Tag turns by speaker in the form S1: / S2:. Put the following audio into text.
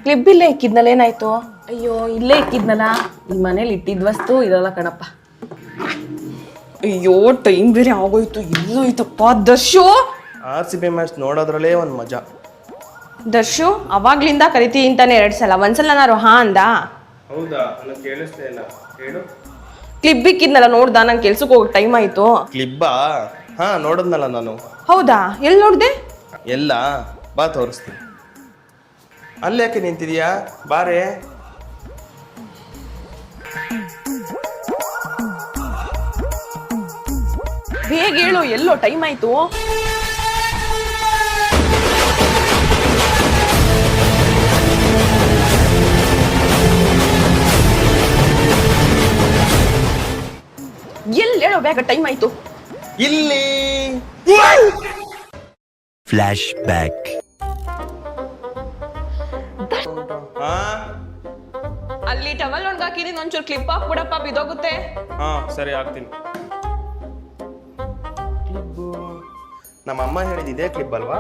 S1: Clip ಇಲ್ಲೇ ಇಕ್ಕಿದ್ನಲ್ಲ, ಏನಾಯ್ತು?
S2: ಅಯ್ಯೋ ಇಲ್ಲೇ ಇಕ್ಕಿದ್ನಲ್ಲ, ಈ ಮನೇಲಿ ಇಟ್ಟಿದ್ ವಸ್ತು ಇರಲ್ಲ ಕಣಪ್ಪ. ಅಯ್ಯೋ ಟೈಮ್ ಬೇರೆ ಆಗೋಯ್ತು. ಎಲ್ಲೋಯ್ತಪ್ಪ ದರ್ಶು?
S3: RCB ಮ್ಯಾಚ್ ನೋಡೋದ್ರಲ್ಲೇ ಒಂದು ಮಜಾ.
S1: ದರ್ಶು ಅವಾಗ್ಲಿಂದ ಕರಿತೀವಿ ಅಂತಾನೆ 2 ಸಲ, ಒಂದ್ಸಲ ನಾನು ಹಾ ಅಂದ.
S3: ಹೌದಾ? ನನಗೆ ಕೇಳಿಸ್ತಾ ಇಲ್ಲ, ಹೇಳು.
S1: ಕ್ಲಿಪ್ ಇಕ್ಕಿದ್ನಲ್ಲ, ನೋಡ್ದ? ನಂಗೆ ಕೆಲ್ಸಕ್ಕೆ ಹೋಗೋ ಟೈಮ್ ಆಯ್ತು.
S3: ಕ್ಲಿಬ್ಬಾ? ಹಾ ನೋಡಿದ್ನಲ್ಲ ನಾನು.
S1: ಹೌದಾ? ಎಲ್ಲಿ ನೋಡ್ದೆ?
S3: ಎಲ್ಲ ಬಾ ತೋರಿಸ್ತೀನಿ. ಅಲ್ಲಿ ಯಾಕೆ ನಿಂತಿದ್ಯಾ? ಬಾರೆ.
S1: ಬೇಗ ಹೇಳು, ಎಲ್ಲೋ ಟೈಮ್ ಆಯ್ತು. ಎಲ್ಲಿ ಹೇಳೋ ಬೇಗ, ಟೈಮ್ ಆಯ್ತು.
S3: ಇಲ್ಲಿ.
S4: Flash back.
S1: ಅಲ್ಲಿ ಟವಲ್ ಒಣಗಾಕಿದೀನಿ, ಒಂಚೂರು ಕ್ಲಿಪ್ ಹಾಕ್ಬಿಡಪ್ಪ, ಬಿದೋಗುತ್ತೆ.
S3: ಹಾ ಸರಿ, ಆಗ್ತೀನಿ. ನಮ್ಮಮ್ಮ ಹೇಳಿದ ಇದೇ ಕ್ಲಿಪ್ ಅಲ್ವಾ?